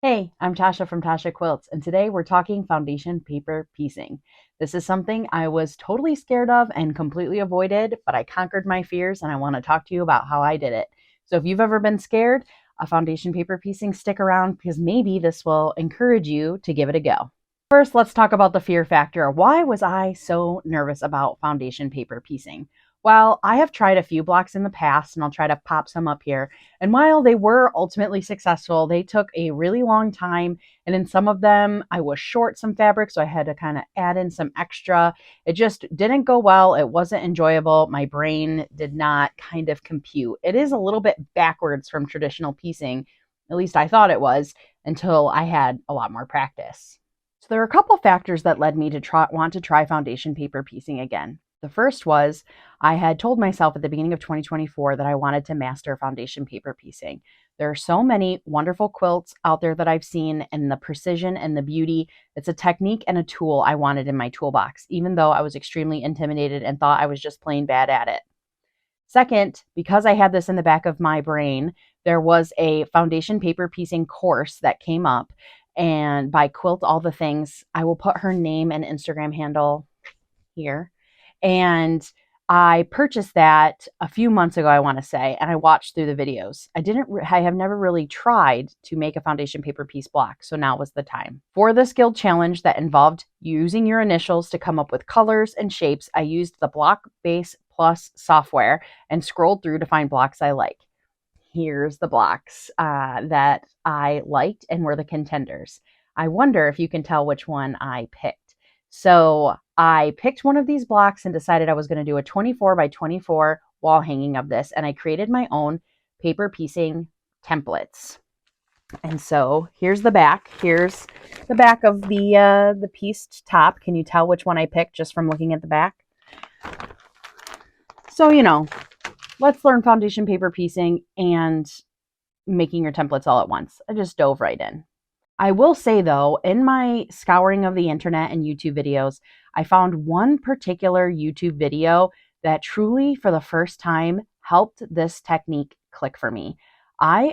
Hey, I'm Tasha from Tasha Quilts, and today we're talking foundation paper piecing. This is something I was totally scared of and completely avoided, but I conquered my fears and I want to talk to you about how I did it. So if you've ever been scared of foundation paper piecing, stick around because maybe this will encourage you to give it a go. First, let's talk about the fear factor. Why was I so nervous about foundation paper piecing? Well, I have tried a few blocks in the past, and I'll try to pop some up here. And while they were ultimately successful, they took a really long time. And in some of them, I was short some fabric, so I had to kind of add in some extra. It just didn't go well. It wasn't enjoyable. My brain did not kind of compute. It is a little bit backwards from traditional piecing, at least I thought it was, until I had a lot more practice. So there are a couple factors that led me to want to try foundation paper piecing again. The first was I had told myself at the beginning of 2024 that I wanted to master foundation paper piecing. There are so many wonderful quilts out there that I've seen, and the precision and the beauty. It's a technique and a tool I wanted in my toolbox, even though I was extremely intimidated and thought I was just plain bad at it. Second, because I had this in the back of my brain, there was a foundation paper piecing course that came up, and by Quilt All the Things, I will put her name and Instagram handle here. And I purchased that a few months ago, I want to say, and I watched through the videos. I have never really tried to make a foundation paper piece block, so now was the time. For the skill challenge that involved using your initials to come up with colors and shapes, I used the Block Base Plus software and scrolled through to find blocks I like. Here's the blocks that I liked and were the contenders. I wonder if you can tell which one I picked. So I picked one of these blocks and decided I was going to do a 24 by 24 wall hanging of this, and I created my own paper piecing templates. And so here's the back. Here's the back of the pieced top. Can you tell which one I picked just from looking at the back? So, let's learn foundation paper piecing and making your templates all at once. I just dove right in. I will say though, in my scouring of the internet and YouTube videos, I found one particular YouTube video that truly, for the first time, helped this technique click for me. I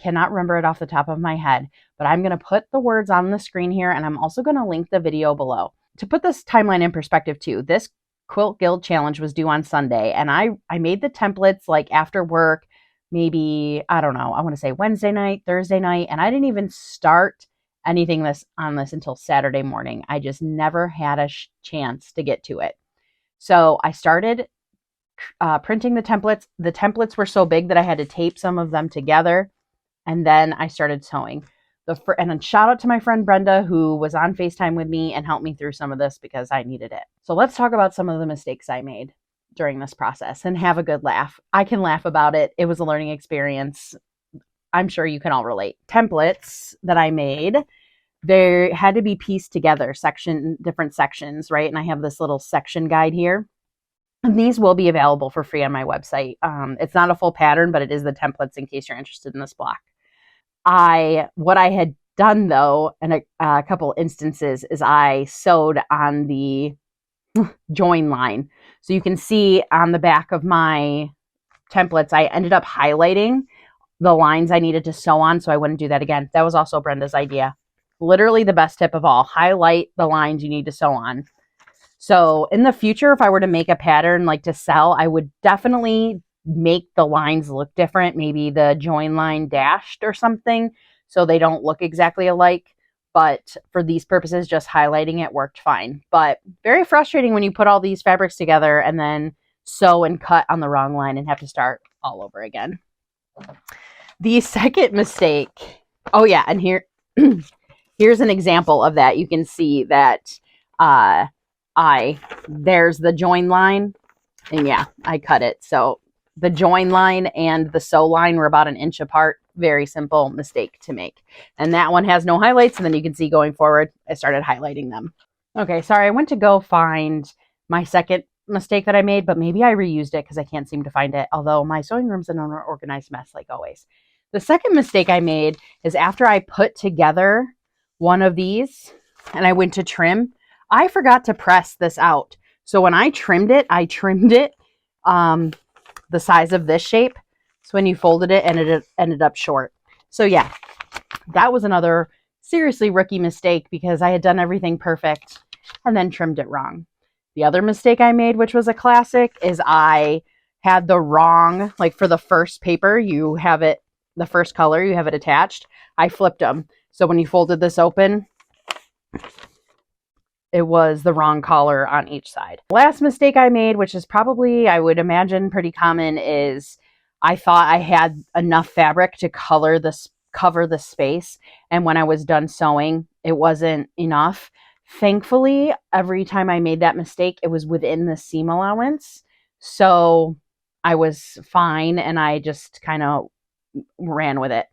cannot remember it off the top of my head, but I'm going to put the words on the screen here, and I'm also going to link the video below. To put this timeline in perspective too, this Quilt Guild challenge was due on Sunday, and I made the templates like after work, maybe, I don't know, I want to say Wednesday night, Thursday night, and I didn't even start anything on this until Saturday morning. I just never had a chance to get to it. So I started printing the templates. The templates were so big that I had to tape some of them together, and then I started sewing. And then shout out to my friend Brenda, who was on FaceTime with me and helped me through some of this because I needed it. So let's talk about some of the mistakes I made during this process and have a good laugh. I can laugh about it. It was a learning experience. I'm sure you can all relate. Templates that I made, they had to be pieced together, different sections, right? And I have this little section guide here. And these will be available for free on my website. It's not a full pattern, but it is the templates in case you're interested in this block. What I had done though, in a couple instances, is I sewed on the join line. So you can see on the back of my templates, I ended up highlighting the lines I needed to sew on, so I wouldn't do that again. That was also Brenda's idea. Literally the best tip of all, highlight the lines you need to sew on. So in the future, if I were to make a pattern like to sell, I would definitely make the lines look different, maybe the join line dashed or something, so they don't look exactly alike. But for these purposes, just highlighting it worked fine. But very frustrating when you put all these fabrics together and then sew and cut on the wrong line and have to start all over again. The second mistake, oh yeah, and here's an example of that. You can see that there's the join line, and yeah, I cut it. So the join line and the sew line were about 1 inch apart. Very simple mistake to make. And that one has no highlights, and then you can see going forward, I started highlighting them. Okay, sorry, I went to go find my second mistake that I made, but maybe I reused it because I can't seem to find it, although my sewing room's an unorganized mess like always. The second mistake I made is after I put together one of these and I went to trim, I forgot to press this out. So when I trimmed it the size of this shape. So when you folded it, and it ended up short. So yeah, That was another seriously rookie mistake because I had done everything perfect and then trimmed it wrong. The other mistake I made, which was a classic, is I had the wrong, like for the first paper, you have it, the first color, you have it attached. I flipped them. So when you folded this open, it was the wrong color on each side. Last mistake I made, which is probably, I would imagine, pretty common, is I thought I had enough fabric to cover the space. And when I was done sewing, it wasn't enough. Thankfully, every time I made that mistake, it was within the seam allowance. So I was fine and I just kind of ran with it.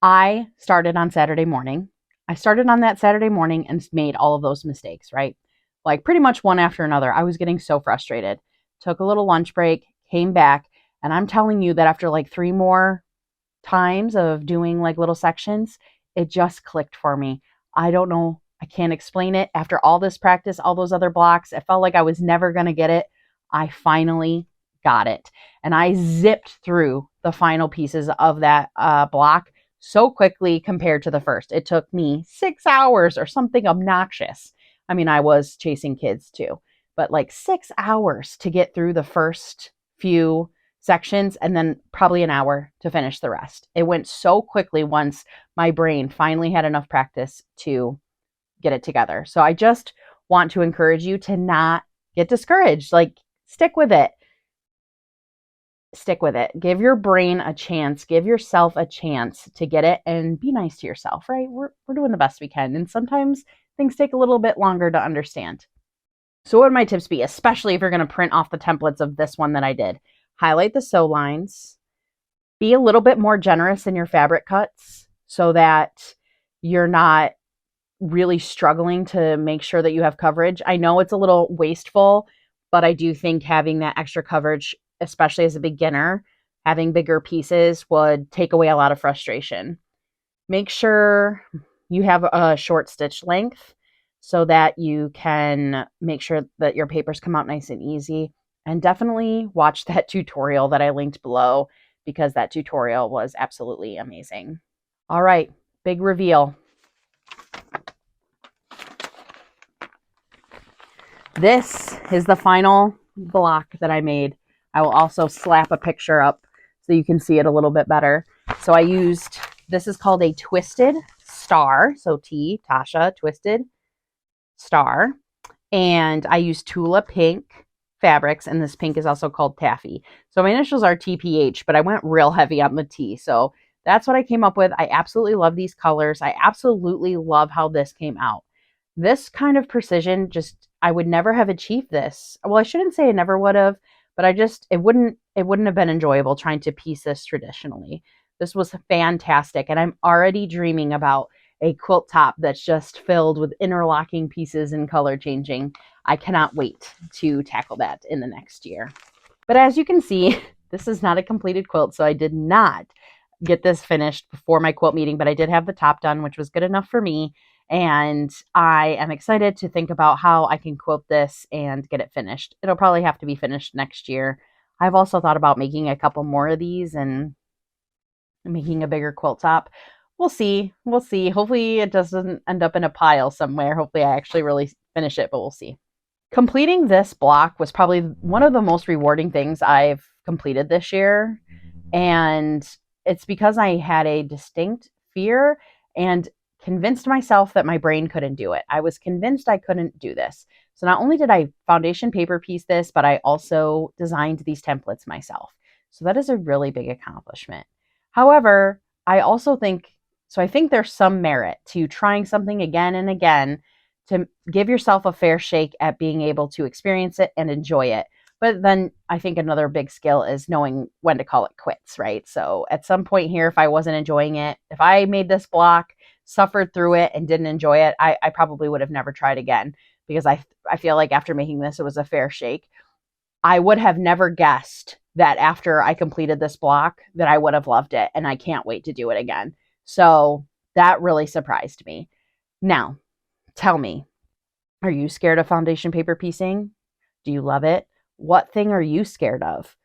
I started on Saturday morning. I started on that Saturday morning and made all of those mistakes, right? Like pretty much one after another. I was getting so frustrated. Took a little lunch break, came back, and I'm telling you that after like 3 more times of doing like little sections, it just clicked for me. I don't know. I can't explain it. After all this practice, all those other blocks, it felt like I was never going to get it. I finally got it. And I zipped through the final pieces of that block so quickly compared to the first. It took me 6 hours or something obnoxious. I mean, I was chasing kids too, but like 6 hours to get through the first few sections and then probably an hour to finish the rest. It went so quickly once my brain finally had enough practice to get it together. So I just want to encourage you to not get discouraged. Like, stick with it. Stick with it. Give your brain a chance. Give yourself a chance to get it and be nice to yourself, right? We're doing the best we can. And sometimes things take a little bit longer to understand. So what would my tips be, especially if you're going to print off the templates of this one that I did? Highlight the sew lines. Be a little bit more generous in your fabric cuts so that you're not really struggling to make sure that you have coverage. I know it's a little wasteful, but I do think having that extra coverage, especially as a beginner, having bigger pieces would take away a lot of frustration. Make sure you have a short stitch length so that you can make sure that your papers come out nice and easy. And definitely watch that tutorial that I linked below because that tutorial was absolutely amazing. All right, big reveal. This is the final block that I made. I will also slap a picture up so you can see it a little bit better. So I used, this is called a twisted star. So T, Tasha, twisted star. And I used Tula pink fabrics, and this pink is also called taffy. So my initials are TPH, but I went real heavy on the T. So that's what I came up with. I absolutely love these colors. I absolutely love how this came out. This kind of precision, just, I would never have achieved this. Well, I shouldn't say I never would have, but it wouldn't have been enjoyable trying to piece this traditionally. This was fantastic. And I'm already dreaming about a quilt top that's just filled with interlocking pieces and color changing. I cannot wait to tackle that in the next year. But as you can see, this is not a completed quilt, so I did not get this finished before my quilt meeting, but I did have the top done, which was good enough for me. And I am excited to think about how I can quilt this and get it finished. It'll probably have to be finished next year. I've also thought about making a couple more of these and making a bigger quilt top. We'll see. We'll see. Hopefully it doesn't end up in a pile somewhere. Hopefully I actually really finish it, but we'll see. Completing this block was probably one of the most rewarding things I've completed this year. And it's because I had a distinct fear and convinced myself that my brain couldn't do it. I was convinced I couldn't do this. So not only did I foundation paper piece this, but I also designed these templates myself. So that is a really big accomplishment. However, I think there's some merit to trying something again and again to give yourself a fair shake at being able to experience it and enjoy it. But then I think another big skill is knowing when to call it quits, right? So at some point here, if I wasn't enjoying it, if I made this block, suffered through it, and didn't enjoy it, I probably would have never tried again because I feel like after making this, it was a fair shake. I would have never guessed that after I completed this block that I would have loved it, and I can't wait to do it again. So that really surprised me. Now, tell me, are you scared of foundation paper piecing? Do you love it? What thing are you scared of?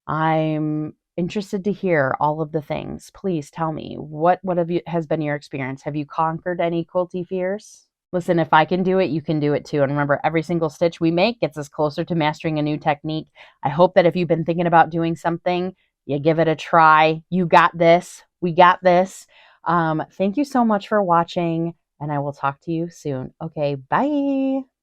I'm interested to hear all of the things. Please tell me what has been your experience. Have you conquered any quilty fears? Listen, if I can do it, you can do it too. And remember, every single stitch we make gets us closer to mastering a new technique. I hope that if you've been thinking about doing something, you give it a try. You got this. We got this. Thank you so much for watching, and I will talk to you soon. Okay, bye.